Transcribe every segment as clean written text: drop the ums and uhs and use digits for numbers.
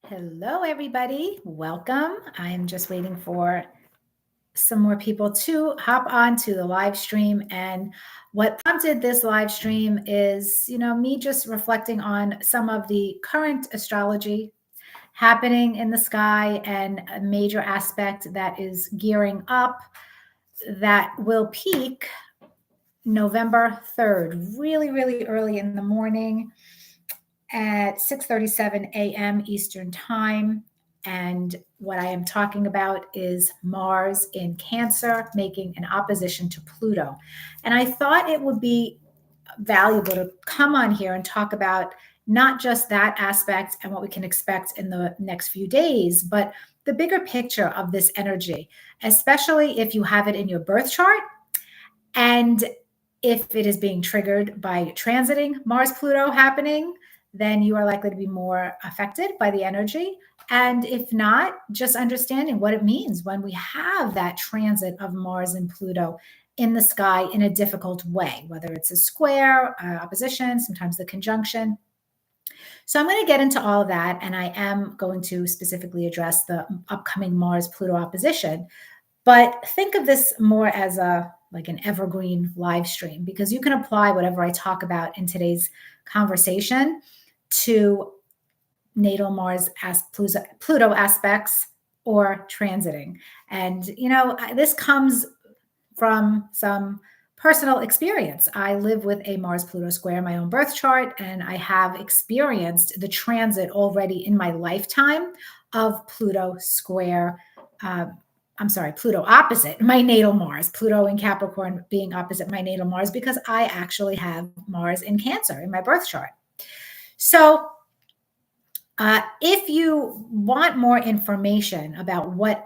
Hello, everybody. Welcome. I'm just waiting for some more people to hop on to the live stream. And what prompted this live stream is, me just reflecting on some of the current astrology happening in the sky and a major aspect that is gearing up that will peak November 3rd, really, really early in the morning at 6:37 a.m. Eastern Time. And what I am talking about is Mars in Cancer making an opposition to Pluto. And I thought it would be valuable to come on here and talk about not just that aspect and what we can expect in the next few days, but the bigger picture of this energy, especially if you have it in your birth chart and if it is being triggered by transiting Mars-Pluto happening, then you are likely to be more affected by the energy. And if not, just understanding what it means when we have that transit of Mars and Pluto in the sky in a difficult way, whether it's a square, opposition, sometimes the conjunction. So I'm going to get into all of that, and I am going to specifically address the upcoming Mars-Pluto opposition. But think of this more as like an evergreen live stream, because you can apply whatever I talk about in today's conversation to natal Mars as Pluto aspects or transiting. And, this comes from some personal experience. I live with a Mars-Pluto square in my own birth chart, and I have experienced the transit already in my lifetime of Pluto square. Pluto opposite my natal Mars, Pluto in Capricorn being opposite my natal Mars, because I actually have Mars in Cancer in my birth chart. So if you want more information about what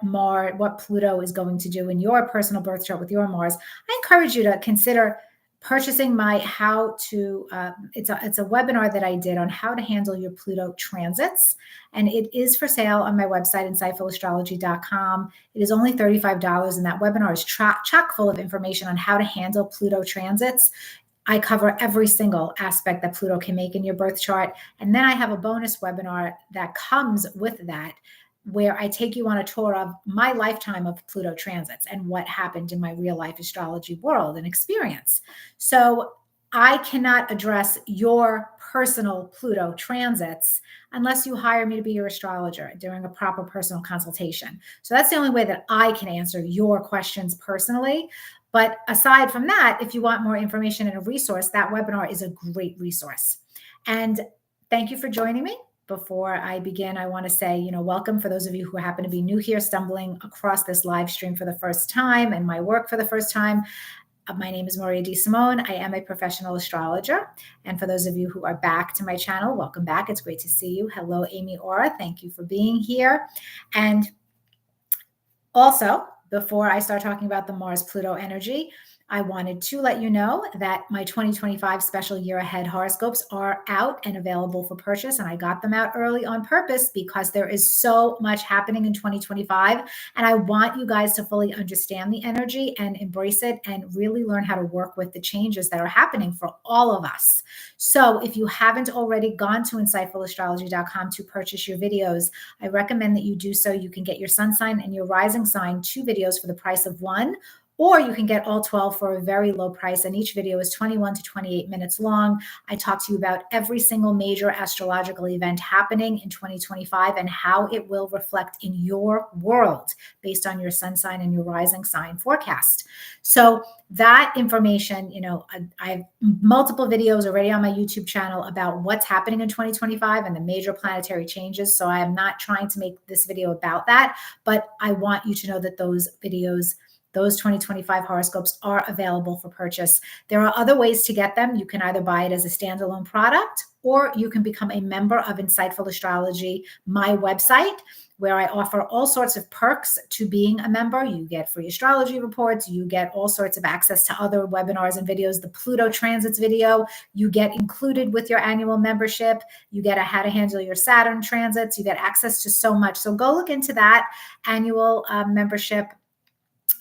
Pluto is going to do in your personal birth chart with your Mars, I encourage you to consider purchasing my it's a webinar that I did on how to handle your Pluto transits, and it is for sale on my website, insightfulastrology.com. It is only $35, and that webinar is chock full of information on how to handle Pluto transits. I cover every single aspect that Pluto can make in your birth chart. And then I have a bonus webinar that comes with that, where I take you on a tour of my lifetime of Pluto transits and what happened in my real life astrology world and experience. So I cannot address your personal Pluto transits unless you hire me to be your astrologer during a proper personal consultation. So that's the only way that I can answer your questions personally. But aside from that, if you want more information and a resource, that webinar is a great resource. And thank you for joining me. Before I begin, I want to say, welcome for those of you who happen to be new here, stumbling across this live stream for the first time and my work for the first time. My name is Maria D. Simone. I am a professional astrologer. And for those of you who are back to my channel, welcome back. It's great to see you. Hello, Amy Aura. Thank you for being here. And also, before I start talking about the Mars-Pluto energy, I wanted to let you know that my 2025 special year ahead horoscopes are out and available for purchase. And I got them out early on purpose because there is so much happening in 2025. And I want you guys to fully understand the energy and embrace it and really learn how to work with the changes that are happening for all of us. So if you haven't already gone to insightfulastrology.com to purchase your videos, I recommend that you do so. You can get your sun sign and your rising sign 2 videos for the price of 1. Or you can get all 12 for a very low price, and each video is 21 to 28 minutes long. I talk to you about every single major astrological event happening in 2025 and how it will reflect in your world based on your sun sign and your rising sign forecast. So that information, I have multiple videos already on my YouTube channel about what's happening in 2025 and the major planetary changes. So I am not trying to make this video about that, but I want you to know that those videos, those 2025 horoscopes, are available for purchase. There are other ways to get them. You can either buy it as a standalone product, or you can become a member of Insightful Astrology, my website, where I offer all sorts of perks to being a member. You get free astrology reports. You get all sorts of access to other webinars and videos. The Pluto transits video, you get included with your annual membership. You get a how to handle your Saturn transits. You get access to so much. So go look into that. Annual membership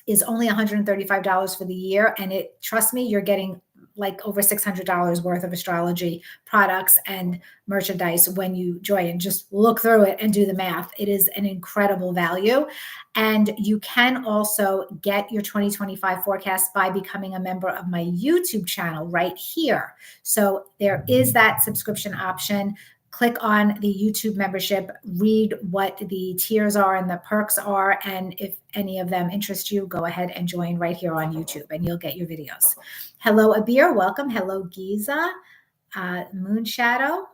is only $135 for the year. And trust me, you're getting like over $600 worth of astrology products and merchandise when you join. Just look through it and do the math. It is an incredible value. And you can also get your 2025 forecast by becoming a member of my YouTube channel right here. So there is that subscription option. Click on the YouTube membership, read what the tiers are and the perks are. And if any of them interest you, go ahead and join right here on YouTube and you'll get your videos. Hello, Abir. Welcome. Hello, Giza. Moon Shadow.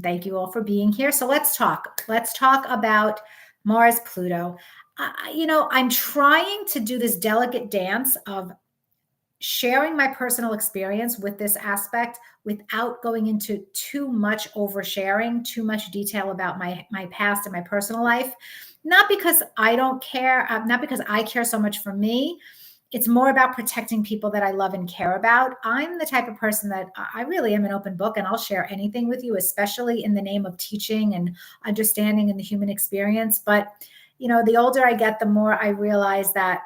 Thank you all for being here. So let's talk. Let's talk about Mars-Pluto. I'm trying to do this delicate dance of sharing my personal experience with this aspect without going into too much oversharing, too much detail about my past and my personal life. Not because I don't care, not because I care so much for me. It's more about protecting people that I love and care about. I'm the type of person that I really am an open book, and I'll share anything with you, especially in the name of teaching and understanding in the human experience. But, the older I get, the more I realize that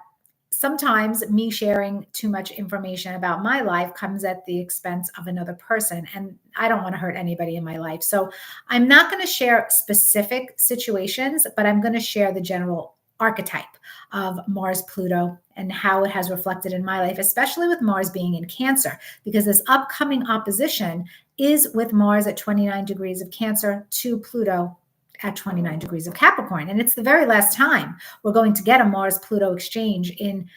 sometimes me sharing too much information about my life comes at the expense of another person, and I don't want to hurt anybody in my life. So I'm not going to share specific situations, but I'm going to share the general archetype of Mars-Pluto and how it has reflected in my life, especially with Mars being in Cancer, because this upcoming opposition is with Mars at 29 degrees of Cancer to Pluto at 29 degrees of Capricorn. And it's the very last time we're going to get a Mars-Pluto exchange in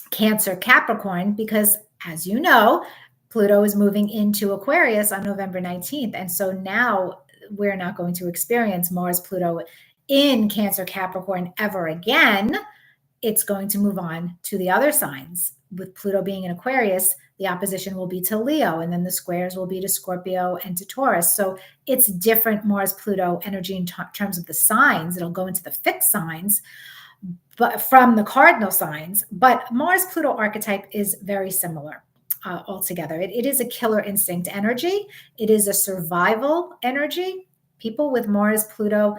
Cancer Capricorn, because as you know, Pluto is moving into Aquarius on November 19th. And so now we're not going to experience Mars-Pluto in Cancer Capricorn ever again. It's going to move on to the other signs. With Pluto being in Aquarius, the opposition will be to Leo, and then the squares will be to Scorpio and to Taurus. So it's different Mars-Pluto energy in terms of the signs. It'll go into the fixed signs, but from the cardinal signs. But Mars-Pluto archetype is very similar altogether. It is a killer instinct energy. It is a survival energy. People with Mars-Pluto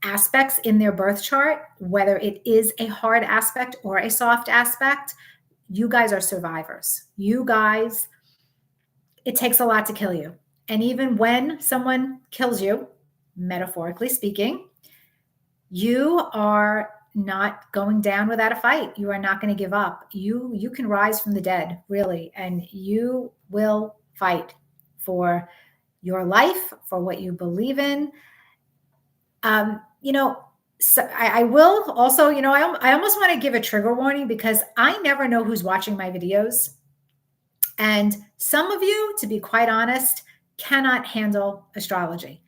aspects in their birth chart, whether it is a hard aspect or a soft aspect, you guys are survivors. You guys, it takes a lot to kill you. And even when someone kills you, metaphorically speaking, you are not going down without a fight. You are not going to give up. You can rise from the dead, really, and you will fight for your life, for what you believe in. So I will also, I almost want to give a trigger warning, because I never know who's watching my videos. And some of you, to be quite honest, cannot handle astrology,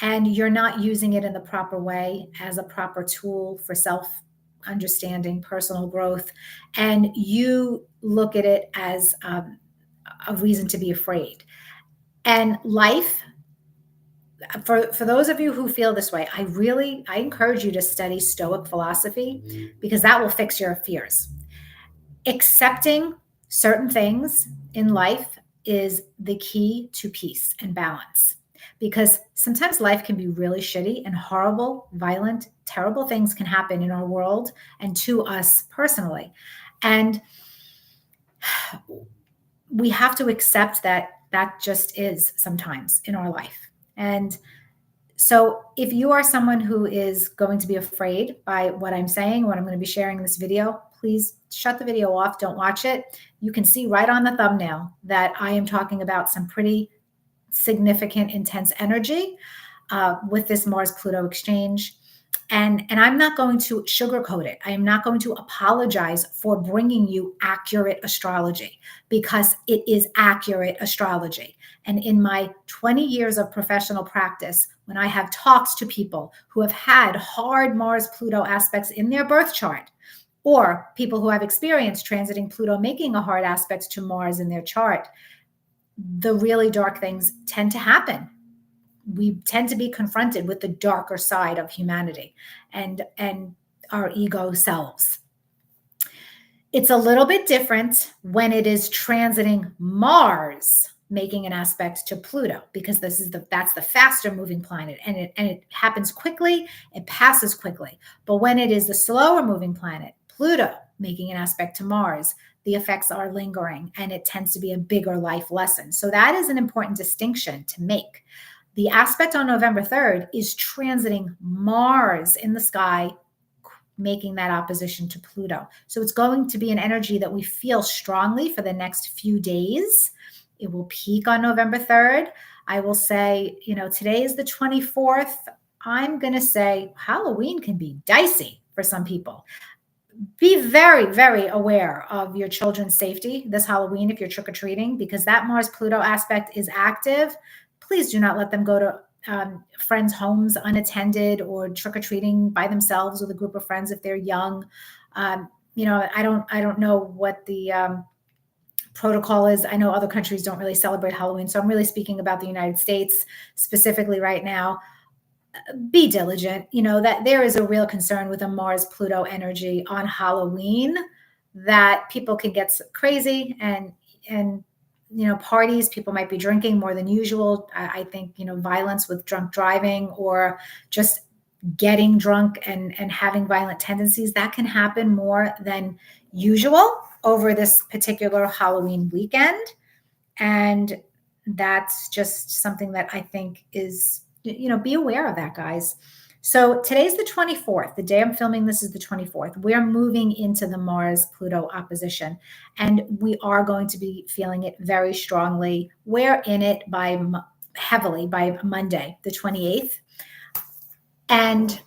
and you're not using it in the proper way as a proper tool for self-understanding, personal growth. And you look at it as a reason to be afraid. And life, for those of you who feel this way, I encourage you to study Stoic philosophy, because that will fix your fears. Accepting certain things in life is the key to peace and balance, because sometimes life can be really shitty and horrible, violent, terrible things can happen in our world and to us personally. And we have to accept that just is sometimes in our life. And so if you are someone who is going to be afraid by what I'm saying, what I'm going to be sharing in this video, please shut the video off. Don't watch it. You can see right on the thumbnail that I am talking about some pretty significant, intense energy with this Mars-Pluto exchange. And I'm not going to sugarcoat it. I am not going to apologize for bringing you accurate astrology, because it is accurate astrology. And in my 20 years of professional practice, when I have talked to people who have had hard Mars-Pluto aspects in their birth chart, or people who have experienced transiting Pluto making a hard aspect to Mars in their chart, the really dark things tend to happen. We tend to be confronted with the darker side of humanity and our ego selves. It's a little bit different when it is transiting Mars making an aspect to Pluto, because that's the faster moving planet, and it happens quickly, it passes quickly. But when it is the slower moving planet, Pluto making an aspect to Mars, the effects are lingering and it tends to be a bigger life lesson. So that is an important distinction to make. The aspect on November 3rd is transiting Mars in the sky, making that opposition to Pluto. So it's going to be an energy that we feel strongly for the next few days. It will peak on November 3rd. I will say, today is the 24th. I'm going to say Halloween can be dicey for some people. Be very, very aware of your children's safety this Halloween if you're trick-or-treating, because that Mars-Pluto aspect is active. Please do not let them go to friends' homes unattended or trick-or-treating by themselves with a group of friends if they're young. I don't know what the protocol is. I know other countries don't really celebrate Halloween, so I'm really speaking about the United States specifically right now. Be diligent. That there is a real concern with a Mars-Pluto energy on Halloween that people can get crazy and parties. People might be drinking more than usual. I think violence with drunk driving or just getting drunk and having violent tendencies, that can happen more than usual over this particular Halloween weekend. And that's just something that I think is, be aware of that, guys. So today's the 24th. The day I'm filming this is the 24th. We're moving into the Mars-Pluto opposition, and we are going to be feeling it very strongly. We're in it heavily by Monday, the 28th. And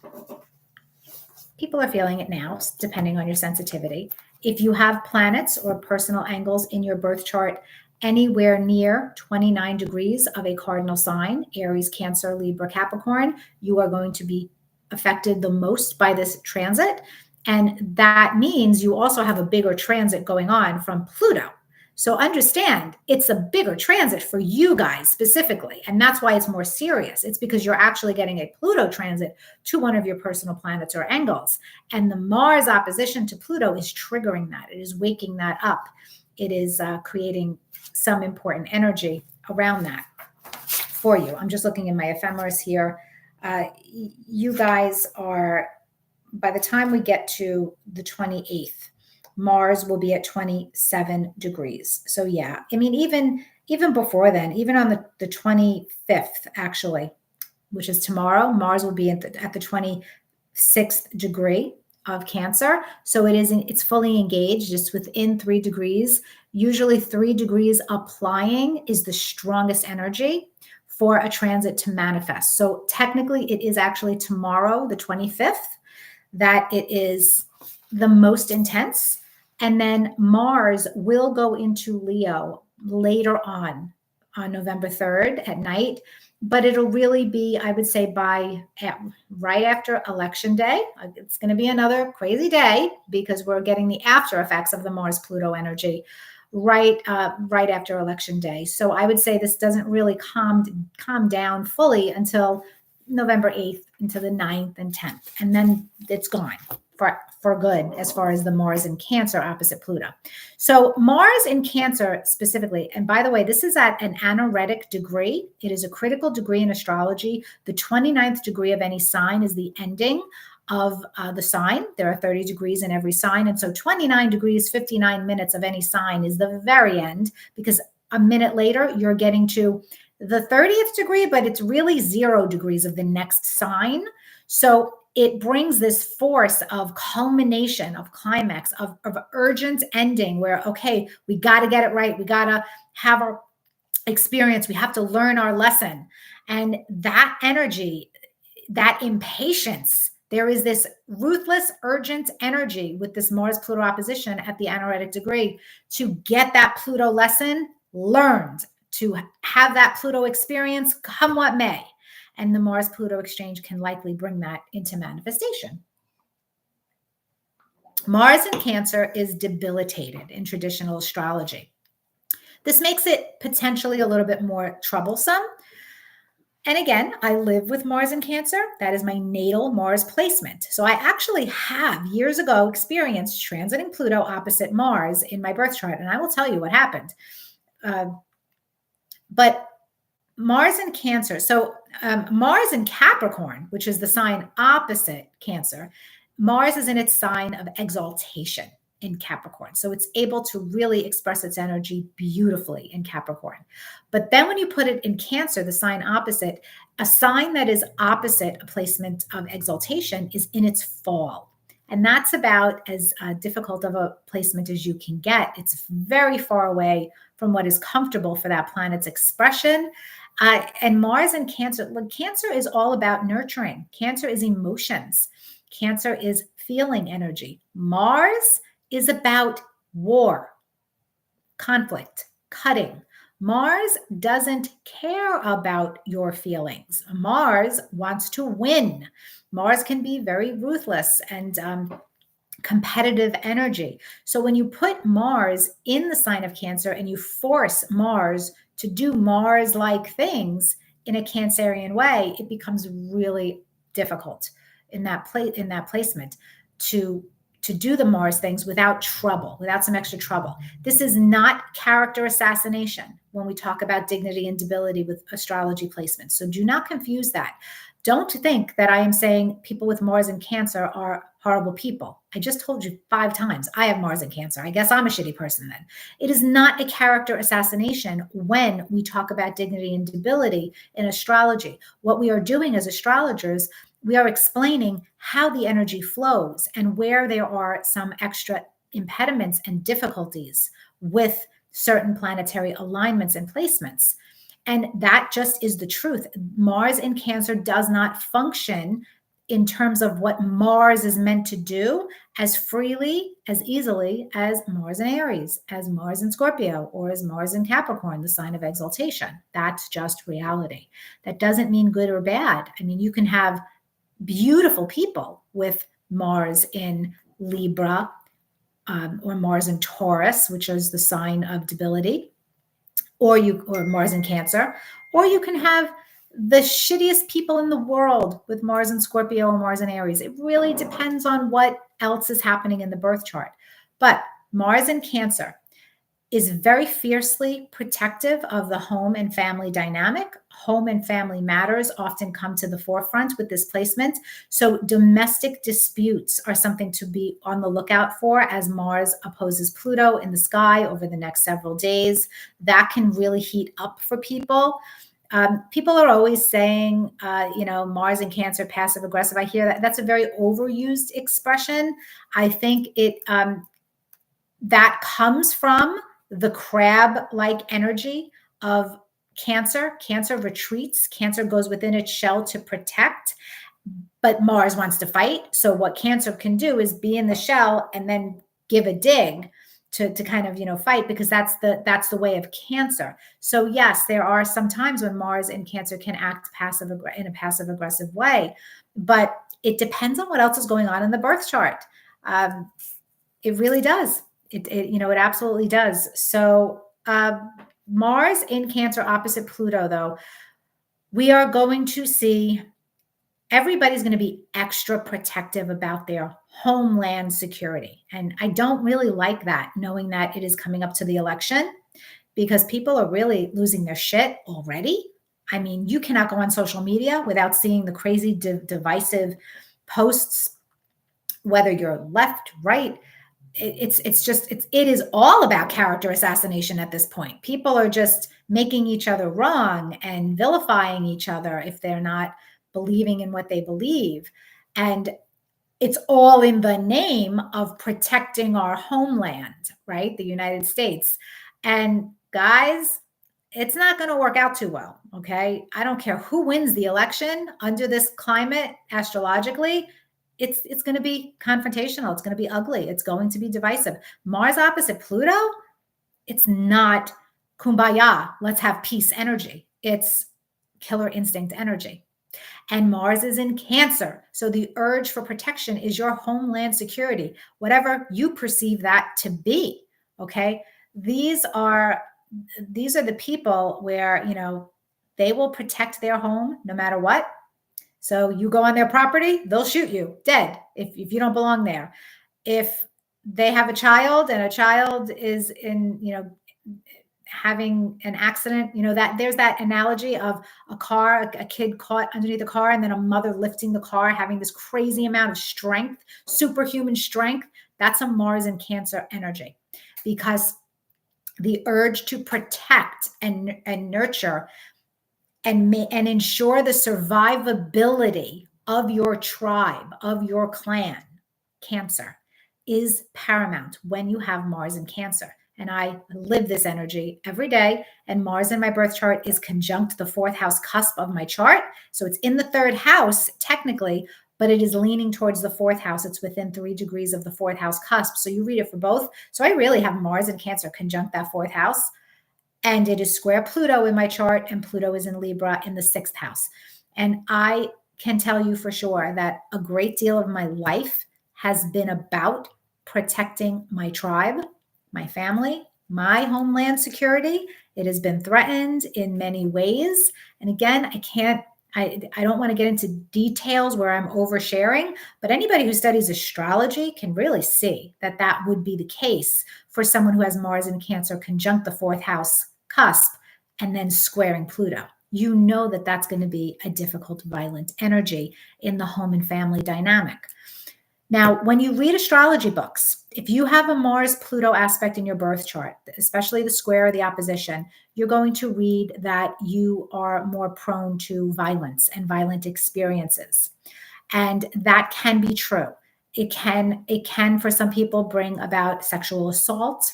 people are feeling it now, depending on your sensitivity. If you have planets or personal angles in your birth chart anywhere near 29 degrees of a cardinal sign, Aries, Cancer, Libra, Capricorn, you are going to be affected the most by this transit. And that means you also have a bigger transit going on from Pluto. So understand, it's a bigger transit for you guys specifically. And that's why it's more serious. It's because you're actually getting a Pluto transit to one of your personal planets or angles. And the Mars opposition to Pluto is triggering that. It is waking that up. It is creating some important energy around that for you. I'm just looking in my ephemeris here. You guys are, by the time we get to the 28th, Mars will be at 27 degrees. So yeah, I mean, even before then, even on the 25th, actually, which is tomorrow, Mars will be at the 26th degree of Cancer. So it's fully engaged. It's within 3 degrees. Usually 3 degrees applying is the strongest energy for a transit to manifest. So technically it is actually tomorrow, the 25th, that it is the most intense. And then Mars will go into Leo later on November 3rd at night. But it'll really be, I would say, right after Election Day. It's going to be another crazy day because we're getting the after effects of the Mars-Pluto energy right after Election Day. So I would say this doesn't really calm down fully until November 8th into the 9th and 10th. And then it's gone for good as far as the Mars in Cancer opposite Pluto. So Mars in Cancer specifically, and by the way, this is at an anaretic degree. It is a critical degree in astrology. The 29th degree of any sign is the ending of the sign. There are 30 degrees in every sign. And so 29 degrees, 59 minutes of any sign is the very end, because a minute later, you're getting to the 30th degree, but it's really 0 degrees of the next sign. So it brings this force of culmination, of climax, of urgent ending where, okay, we got to get it right. We got to have our experience. We have to learn our lesson. And that energy, that impatience, there is this ruthless, urgent energy with this Mars-Pluto opposition at the anaretic degree to get that Pluto lesson learned, to have that Pluto experience come what may. And the Mars-Pluto exchange can likely bring that into manifestation. Mars in Cancer is debilitated in traditional astrology. This makes it potentially a little bit more troublesome. And again, I live with Mars in Cancer. That is my natal Mars placement. So I actually have years ago experienced transiting Pluto opposite Mars in my birth chart. And I will tell you what happened. But Mars in Cancer. So Mars in Capricorn, which is the sign opposite Cancer, Mars is in its sign of exaltation. in Capricorn. So it's able to really express its energy beautifully in Capricorn. But then when you put it in Cancer, the sign opposite, a sign that is opposite a placement of exaltation is in its fall. And that's about as difficult of a placement as you can get. It's very far away from what is comfortable for that planet's expression. And Mars and Cancer, look, Cancer is all about nurturing. Cancer is emotions. Cancer is feeling energy. Mars is about war, conflict, cutting. Mars doesn't care about your feelings. Mars wants to win. Mars can be very ruthless and competitive energy. So when you put Mars in the sign of Cancer and you force Mars to do Mars-like things in a Cancerian way, it becomes really difficult in that placement to do the Mars things without trouble, without some extra trouble. This is not character assassination when we talk about dignity and debility with astrology placements. So do not confuse that. Don't think that I am saying people with Mars and Cancer are horrible people. I just told you 5 times I have Mars and Cancer. I guess I'm a shitty person then. It is not a character assassination when we talk about dignity and debility in astrology. What we are doing as astrologers, we are explaining how the energy flows and where there are some extra impediments and difficulties with certain planetary alignments and placements. And that just is the truth. Mars in Cancer does not function in terms of what Mars is meant to do as freely, as easily as Mars in Aries, as Mars in Scorpio, or as Mars in Capricorn, the sign of exaltation. That's just reality. That doesn't mean good or bad. I mean, you can have beautiful people with Mars in Libra, or Mars in Taurus, which is the sign of debility, or Mars in Cancer, or you can have the shittiest people in the world with Mars in Scorpio or Mars in Aries. It really depends on what else is happening in the birth chart. But Mars in Cancer is very fiercely protective of the home and family dynamic. Home and family matters often come to the forefront with this placement. So domestic disputes are something to be on the lookout for as Mars opposes Pluto in the sky over the next several days. That can really heat up for people. People are always saying, Mars in Cancer, passive aggressive. I hear that. That's a very overused expression. I think that comes from the crab-like energy of Cancer. Cancer retreats. Cancer goes within its shell to protect, but Mars wants to fight. So what Cancer can do is be in the shell and then give a dig to kind of, fight, because that's the way of Cancer. So yes, there are some times when Mars in Cancer can act in a passive aggressive way, but it depends on what else is going on in the birth chart. It really does. It absolutely does. So Mars in Cancer opposite Pluto, though, we are going to see everybody's going to be extra protective about their homeland security. And I don't really like that, knowing that it is coming up to the election, because people are really losing their shit already. I mean, you cannot go on social media without seeing the crazy divisive posts, whether you're left, right. It is all about character assassination at this point. People are just making each other wrong and vilifying each other if they're not believing in what they believe. And it's all in the name of protecting our homeland, right? The United States. And guys, it's not going to work out too well. Okay. I don't care who wins the election under this climate astrologically. It's going to be confrontational. It's going to be ugly. It's going to be divisive. Mars opposite Pluto, it's not kumbaya, let's have peace energy. It's killer instinct energy. And Mars is in Cancer. So the urge for protection is your homeland security, whatever you perceive that to be. Okay. These are the people where, they will protect their home no matter what. So you go on their property, they'll shoot you dead if you don't belong there. If they have a child and a child is in, having an accident, that there's that analogy of a kid caught underneath the car and then a mother lifting the car, having this crazy amount of strength, superhuman strength. That's a Mars in Cancer energy, because the urge to protect and nurture and ensure the survivability of your tribe, of your clan, Cancer, is paramount when you have Mars in Cancer. And I live this energy every day. And Mars in my birth chart is conjunct the fourth house cusp of my chart. So it's in the third house, technically, but it is leaning towards the fourth house. It's within 3 degrees of the fourth house cusp. So you read it for both. So I really have Mars in Cancer conjunct that fourth house. And it is square Pluto in my chart, and Pluto is in Libra in the 6th house. And I can tell you for sure that a great deal of my life has been about protecting my tribe, my family, my homeland security. It has been threatened in many ways. And again, I don't want to get into details where I'm oversharing, but anybody who studies astrology can really see that that would be the case for someone who has Mars in Cancer conjunct the fourth house cusp and then squaring Pluto. You know that that's going to be a difficult, violent energy in the home and family dynamic. Now, when you read astrology books, if you have a Mars-Pluto aspect in your birth chart, especially the square or the opposition, you're going to read that you are more prone to violence and violent experiences. And that can be true. It can for some people bring about sexual assault.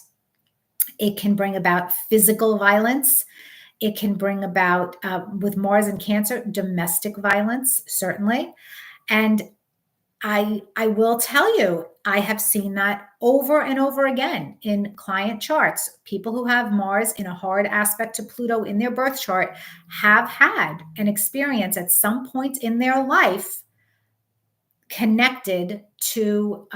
It can bring about physical violence. It can bring about, with Mars and Cancer, domestic violence, certainly. And I will tell you, I have seen that over and over again in client charts. People who have Mars in a hard aspect to Pluto in their birth chart have had an experience at some point in their life connected to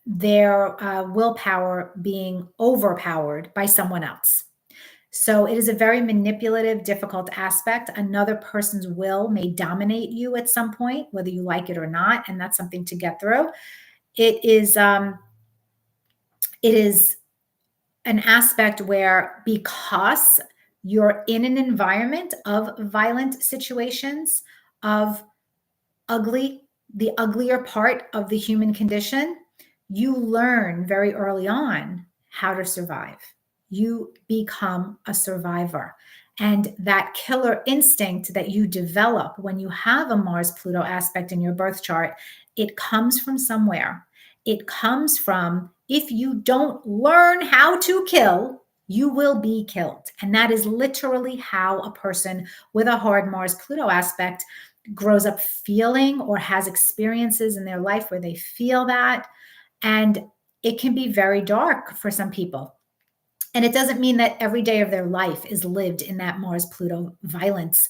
their willpower being overpowered by someone else. So it is a very manipulative, difficult aspect. Another person's will may dominate you at some point, whether you like it or not, and that's something to get through. It is an aspect where, because you're in an environment of violent situations, of the uglier part of the human condition, you learn very early on how to survive. You become a survivor. And that killer instinct that you develop when you have a Mars-Pluto aspect in your birth chart, it comes from somewhere. It comes from, if you don't learn how to kill, you will be killed. And that is literally how a person with a hard Mars-Pluto aspect grows up feeling, or has experiences in their life where they feel that. And it can be very dark for some people. And it doesn't mean that every day of their life is lived in that Mars-Pluto violence.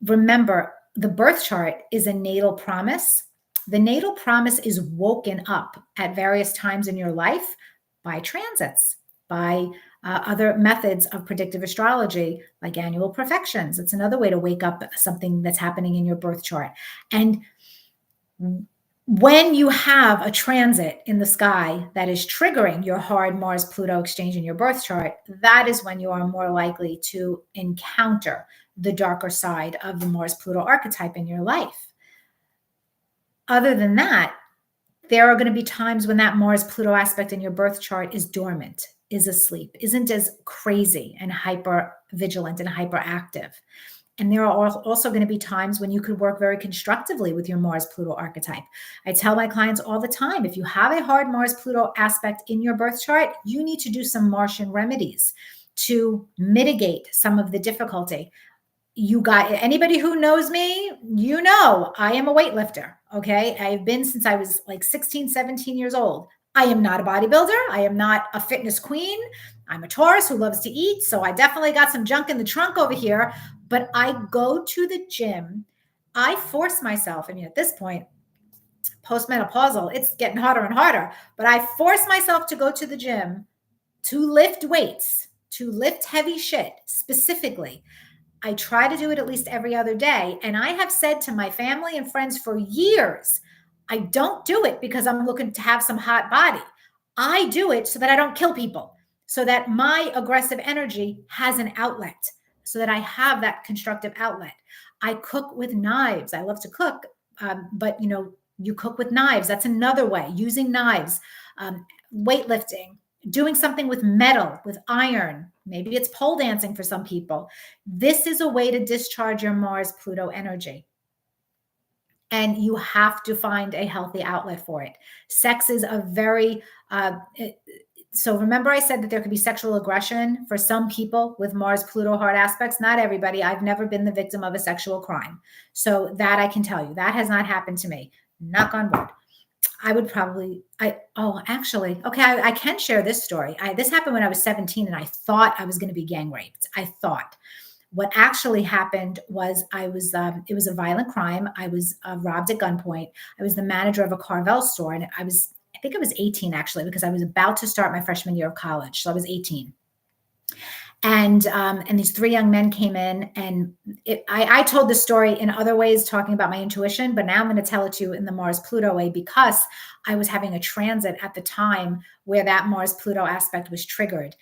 Remember, the birth chart is a natal promise. The natal promise is woken up at various times in your life by transits, by other methods of predictive astrology, like annual profections. It's another way to wake up something that's happening in your birth chart. And when you have a transit in the sky that is triggering your hard Mars-Pluto exchange in your birth chart, that is when you are more likely to encounter the darker side of the Mars-Pluto archetype in your life. Other than that, there are going to be times when that Mars-Pluto aspect in your birth chart is dormant, is asleep, isn't as crazy and hyper vigilant and hyperactive. And there are also going to be times when you could work very constructively with your Mars-Pluto archetype. I tell my clients all the time, if you have a hard Mars-Pluto aspect in your birth chart, you need to do some Martian remedies to mitigate some of the difficulty. You got anybody who knows me, you know, I am a weightlifter. Okay. I've been since I was like 16, 17 years old. I am not a bodybuilder. I am not a fitness queen. I'm a Taurus who loves to eat. So I definitely got some junk in the trunk over here, but I go to the gym. I force myself. I mean, at this point, postmenopausal, it's getting harder and harder, but I force myself to go to the gym to lift weights, to lift heavy shit specifically. I try to do it at least every other day. And I have said to my family and friends for years, I don't do it because I'm looking to have some hot body. I do it so that I don't kill people, so that my aggressive energy has an outlet, so that I have that constructive outlet. I cook with knives. I love to cook, but You cook with knives. That's another way, using knives, weightlifting, doing something with metal, with iron. Maybe it's pole dancing for some people. This is a way to discharge your Mars-Pluto energy. And you have to find a healthy outlet for it. Sex is a very, so remember I said that there could be sexual aggression for some people with Mars-Pluto hard aspects. Not everybody. I've never been the victim of a sexual crime. So that I can tell you, that has not happened to me. Knock on wood. I would probably, actually, okay, I can share this story. This happened when I was 17 and I thought I was going to be gang raped. I thought. What actually happened was it was a violent crime. I was robbed at gunpoint. I was the manager of a Carvel store, and I think I was 18 actually, because I was about to start my freshman year of college. So I was 18. And these three young men came in, and I told the story in other ways, talking about my intuition, but now I'm going to tell it to you in the Mars-Pluto way, because I was having a transit at the time where that Mars-Pluto aspect was triggered.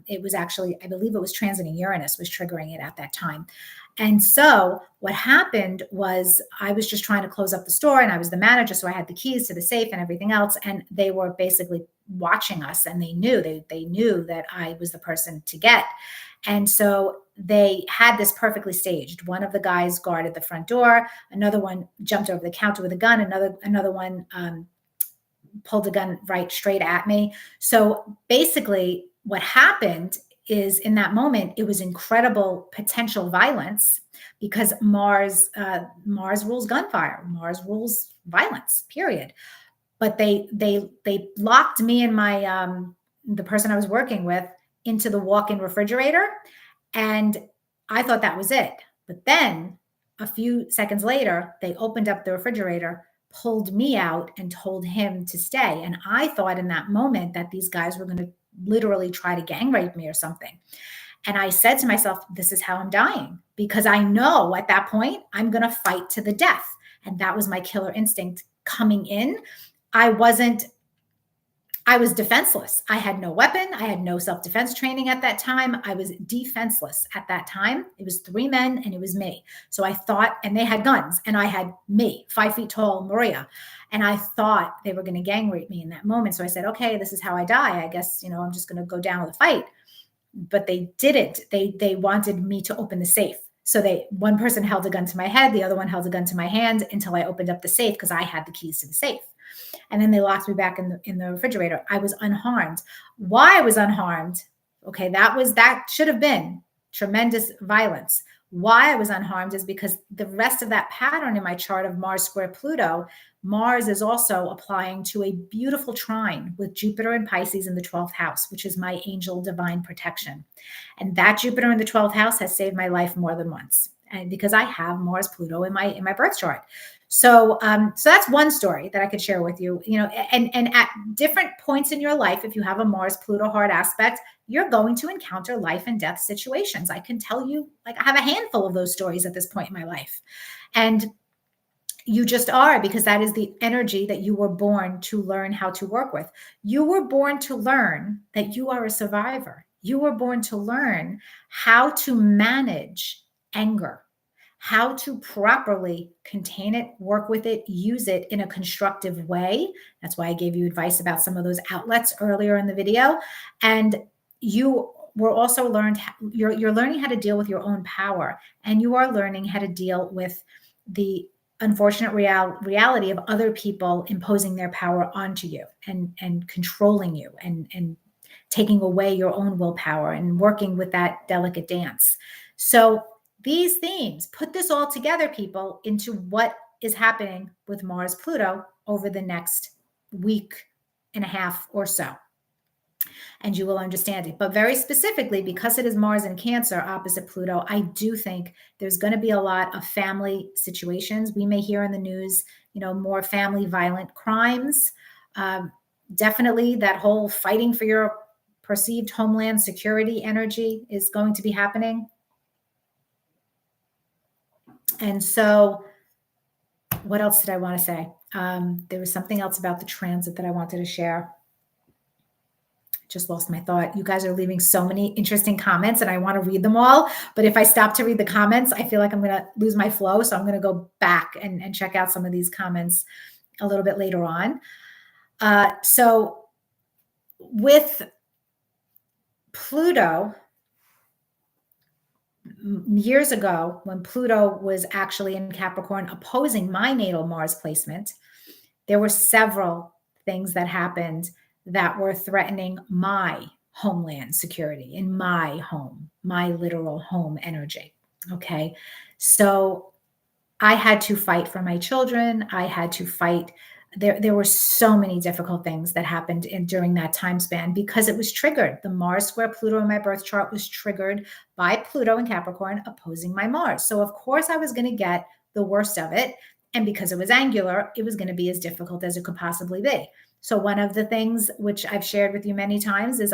It was actually, I believe it was transiting Uranus was triggering it at that time. And so what happened was I was just trying to close up the store, and I was the manager, so I had the keys to the safe and everything else. And they were basically watching us, and they knew that I was the person to get. And so they had this perfectly staged. One of the guys guarded the front door. Another one jumped over the counter with a gun. Another one pulled a gun right straight at me. So basically what happened is, in that moment, it was incredible potential violence, because Mars rules gunfire. Mars rules violence, period. But they locked me and my the person I was working with into the walk-in refrigerator, and I thought that was it. But then a few seconds later, they opened up the refrigerator, pulled me out, and told him to stay. And I thought in that moment that these guys were going to literally try to gang rape me or something. And I said to myself, this is how I'm dying, because I know at that point I'm going to fight to the death. And that was my killer instinct coming in. I was defenseless. I had no weapon. I had no self-defense training at that time. I was defenseless at that time. It was three men and it was me. So I thought, and they had guns, and I had me, 5 feet tall, Maria. And I thought they were going to gang rape me in that moment. So I said, okay, this is how I die. I guess, I'm just going to go down with a fight. But they didn't. They wanted me to open the safe. So one person held a gun to my head. The other one held a gun to my hand until I opened up the safe, because I had the keys to the safe. And then they locked me back in the refrigerator. I was unharmed. Why I was unharmed? Okay, that should have been tremendous violence. Why I was unharmed is because the rest of that pattern in my chart of Mars square Pluto, Mars is also applying to a beautiful trine with Jupiter and Pisces in the 12th house, which is my angel divine protection. And that Jupiter in the 12th house has saved my life more than once. And because I have Mars Pluto in my birth chart. So that's one story that I could share with you, and at different points in your life, if you have a Mars Pluto hard aspect, you're going to encounter life and death situations. I can tell you, I have a handful of those stories at this point in my life. And you just are, because that is the energy that you were born to learn how to work with. You were born to learn that you are a survivor. You were born to learn how to manage anger, how to properly contain it, work with it, use it in a constructive way. That's why I gave you advice about some of those outlets earlier in the video. And you were also you're learning how to deal with your own power, and you are learning how to deal with the unfortunate reality of other people imposing their power onto you and controlling you and taking away your own willpower and working with that delicate dance. So these themes, put this all together, people, into what is happening with Mars Pluto over the next week and a half or so. And you will understand it. But very specifically, because it is Mars in Cancer opposite Pluto, I do think there's going to be a lot of family situations. We may hear in the news, more family violent crimes. Definitely that whole fighting for your perceived homeland security energy is going to be happening. And so what else did I want to say? There was something else about the transit that I wanted to share. Just lost my thought. You guys are leaving so many interesting comments and I want to read them all. But if I stop to read the comments, I feel like I'm going to lose my flow. So I'm going to go back and check out some of these comments a little bit later on. So with Pluto, years ago, when Pluto was actually in Capricorn opposing my natal Mars placement, there were several things that happened that were threatening my homeland security in my home, my literal home energy. Okay. So I had to fight for my children. I had to fight. There were so many difficult things that happened during that time span because it was triggered. The Mars square Pluto in my birth chart was triggered by Pluto in Capricorn opposing my Mars. So of course I was going to get the worst of it. And because it was angular, it was going to be as difficult as it could possibly be. So one of the things which I've shared with you many times is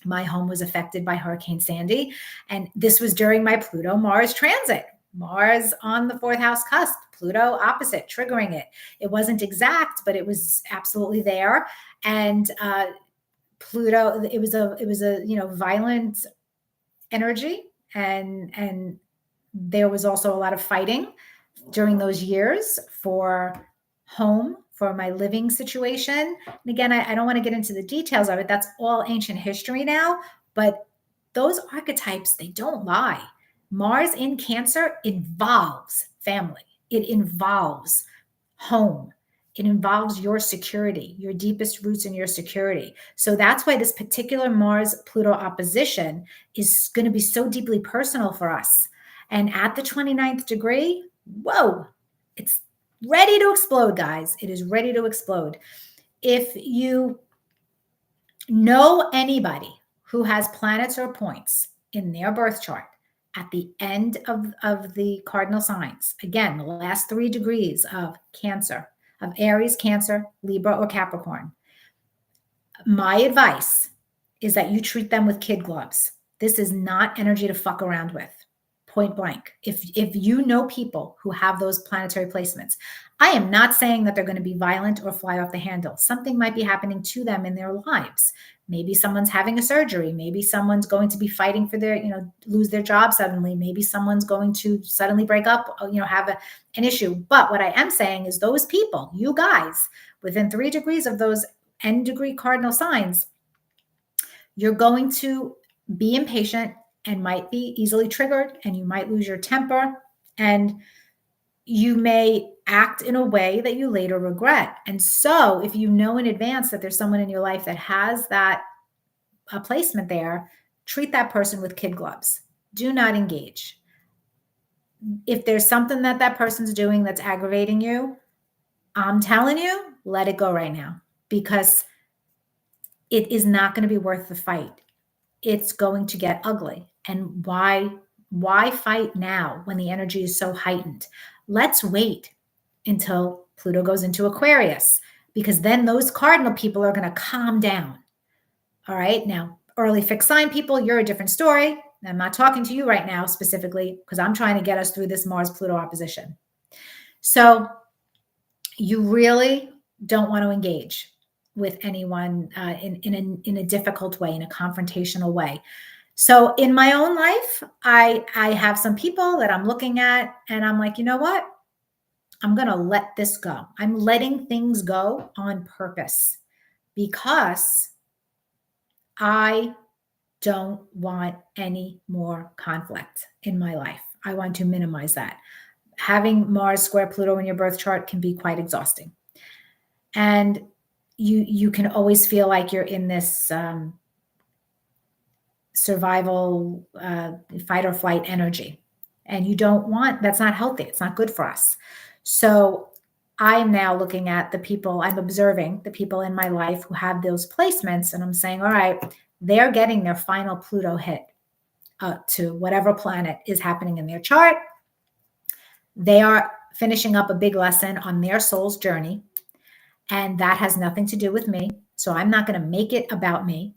my home was affected by Hurricane Sandy. And this was during my Pluto Mars transit. Mars on the fourth house cusp, Pluto opposite, triggering it. It wasn't exact, but it was absolutely there. And Pluto, it was a violent energy, and there was also a lot of fighting during those years for home, for my living situation. And again, I don't want to get into the details of it. That's all ancient history now, but those archetypes, they don't lie. Mars in Cancer involves family. It involves home. It involves your security, your deepest roots in your security. So that's why this particular Mars-Pluto opposition is going to be so deeply personal for us. And at the 29th degree, whoa, it's ready to explode, guys. It is ready to explode. If you know anybody who has planets or points in their birth chart at the end of the cardinal signs, again, the last 3 degrees of Cancer, of Aries, Cancer, Libra, or Capricorn, my advice is that you treat them with kid gloves. This is not energy to fuck around with. Point blank. If you know people who have those planetary placements, I am not saying that they're going to be violent or fly off the handle. Something might be happening to them in their lives. Maybe someone's having a surgery. Maybe someone's going to be fighting for their, lose their job suddenly. Maybe someone's going to suddenly break up, have an issue. But what I am saying is those people, you guys, within 3 degrees of those end degree cardinal signs, you're going to be impatient and might be easily triggered, and you might lose your temper, and you may act in a way that you later regret. And so if you know in advance that there's someone in your life that has that placement there, treat that person with kid gloves. Do not engage. If there's something that person's doing that's aggravating you, I'm telling you, let it go right now, because it is not going to be worth the fight. It's going to get ugly. And why fight now when the energy is so heightened? Let's wait until Pluto goes into Aquarius, because then those cardinal people are going to calm down. All right. Now, early fixed sign people, you're a different story. I'm not talking to you right now specifically because I'm trying to get us through this Mars-Pluto opposition. So you really don't want to engage with anyone in a difficult way, in a confrontational way. So in my own life, I have some people that I'm looking at and I'm like, you know what? I'm going to let this go. I'm letting things go on purpose because I don't want any more conflict in my life. I want to minimize that. Having Mars square Pluto in your birth chart can be quite exhausting. And you can always feel like you're in this survival, fight or flight energy. And you don't want, that's not healthy. It's not good for us. So I am now looking at the people, I'm observing the people in my life who have those placements. And I'm saying, all right, they're getting their final Pluto hit to whatever planet is happening in their chart. They are finishing up a big lesson on their soul's journey. And that has nothing to do with me. So I'm not going to make it about me.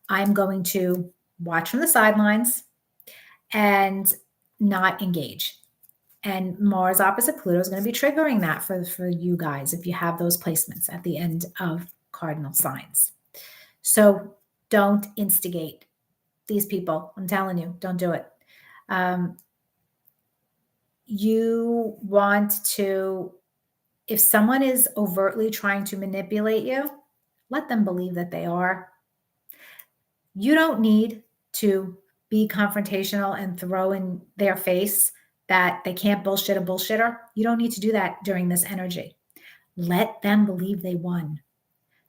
I'm going to watch from the sidelines and not engage. And Mars opposite Pluto is going to be triggering that for you guys if you have those placements at the end of cardinal signs. So don't instigate these people. I'm telling you, don't do it. You want to if someone is overtly trying to manipulate you, let them believe that they are. You don't need to be confrontational and throw in their face that they can't bullshit a bullshitter. You don't need to do that during this energy. Let them believe they won.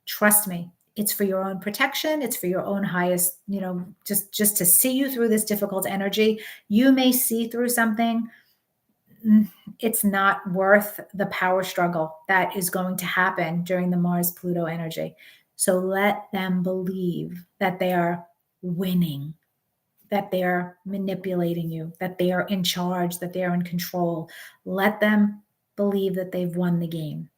Trust me, it's for your own protection. It's for your own highest, just to see you through this difficult energy. You may see through something. It's not worth the power struggle that is going to happen during the Mars-Pluto energy. So let them believe that they are winning, that they're manipulating you, that they are in charge, that they are in control. Let them believe that they've won the game.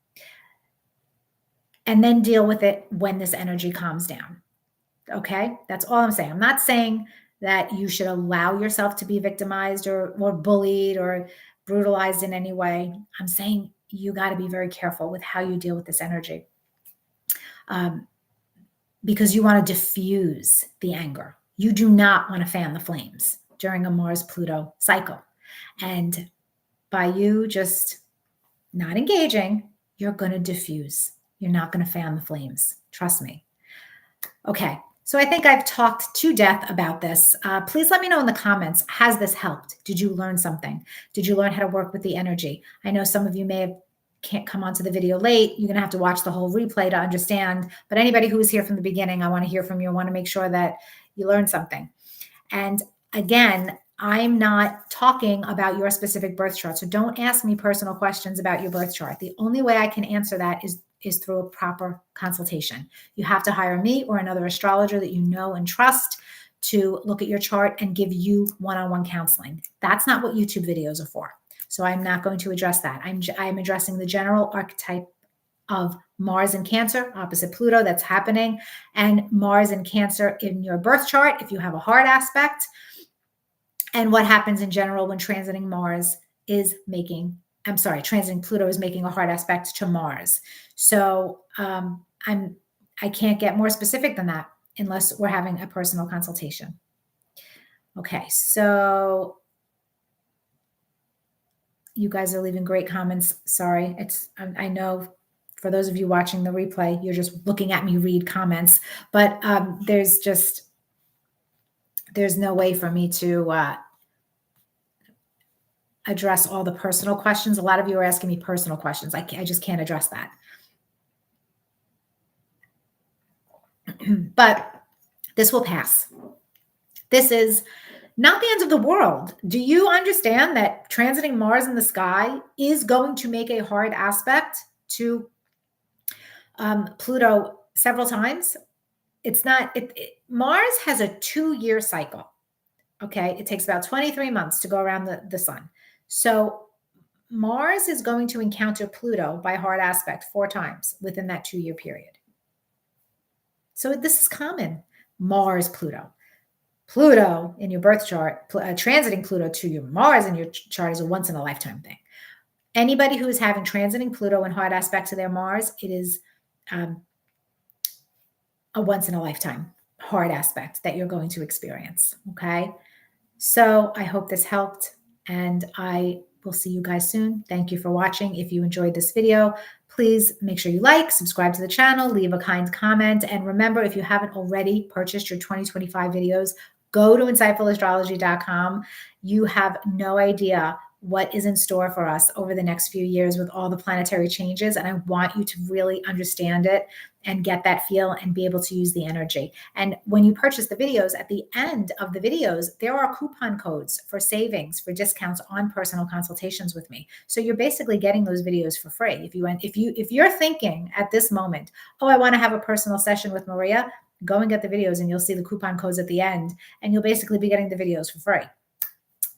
And then deal with it when this energy calms down. Okay? That's all I'm saying. I'm not saying that you should allow yourself to be victimized or bullied or brutalized in any way. I'm saying you got to be very careful with how you deal with this energy, because you want to diffuse the anger. You do not want to fan the flames during a Mars-Pluto cycle. And by you just not engaging, you're going to diffuse. You're not going to fan the flames. Trust me. Okay. So I think I've talked to death about this. Please let me know in the comments. Has this helped? Did you learn something? Did you learn how to work with the energy? I know some of you can't come onto the video late. You're going to have to watch the whole replay to understand. But anybody who was here from the beginning, I want to hear from you. I want to make sure that you learned something. And again, I'm not talking about your specific birth chart. So don't ask me personal questions about your birth chart. The only way I can answer that is through a proper consultation. You have to hire me or another astrologer that you know and trust to look at your chart and give you one-on-one counseling. That's not what YouTube videos are for. So I'm not going to address that. I'm addressing the general archetype of Mars in Cancer, opposite Pluto, that's happening, and Mars in Cancer in your birth chart, if you have a hard aspect, and what happens in general when transiting transiting Pluto is making a hard aspect to Mars. So I can't get more specific than that unless we're having a personal consultation. Okay, so you guys are leaving great comments. Sorry, I know for those of you watching the replay, you're just looking at me read comments, but there's no way for me to address all the personal questions. A lot of you are asking me personal questions. I just can't address that. But this will pass. This is not the end of the world. Do you understand that transiting Mars in the sky is going to make a hard aspect to Pluto several times? It's not, Mars has a 2-year cycle. Okay. It takes about 23 months to go around the sun. So Mars is going to encounter Pluto by hard aspect 4 times within that 2-year period. So this is common. Mars, Pluto. Pluto in your birth chart, transiting Pluto to your Mars in your chart is a once in a lifetime thing. Anybody who is having transiting Pluto in hard aspect to their Mars, it is a once in a lifetime hard aspect that you're going to experience. Okay. So I hope this helped, and I will see you guys soon. Thank you for watching. If you enjoyed this video, please make sure you like, subscribe to the channel, leave a kind comment. And remember, if you haven't already purchased your 2025 videos, go to insightfulastrology.com. You have no idea what is in store for us over the next few years with all the planetary changes. And I want you to really understand it and get that feel and be able to use the energy. And when you purchase the videos, at the end of the videos, there are coupon codes for savings, for discounts on personal consultations with me. So you're basically getting those videos for free. If you're thinking at this moment, oh, I want to have a personal session with Maria, go and get the videos and you'll see the coupon codes at the end, and you'll basically be getting the videos for free.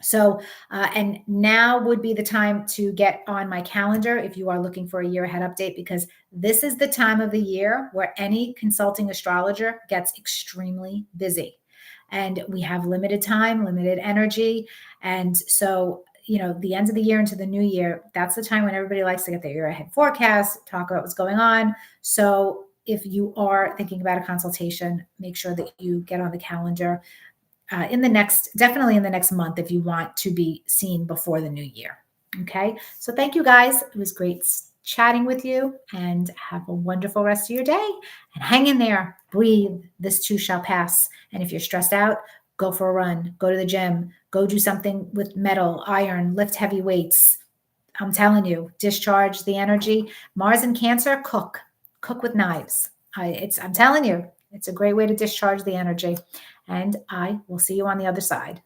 So, and now would be the time to get on my calendar if you are looking for a year ahead update, because this is the time of the year where any consulting astrologer gets extremely busy, and we have limited time, limited energy. And so, the end of the year into the new year, that's the time when everybody likes to get their year ahead forecast, talk about what's going on. So if you are thinking about a consultation, make sure that you get on the calendar definitely in the next month if you want to be seen before the new year. Okay. So thank you guys. It was great chatting with you, and have a wonderful rest of your day. And hang in there, breathe. This too shall pass. And if you're stressed out, go for a run, go to the gym, go do something with metal, iron, lift heavy weights. I'm telling you, discharge the energy. Mars and Cancer, cook with knives. I'm telling you, it's a great way to discharge the energy. And I will see you on the other side.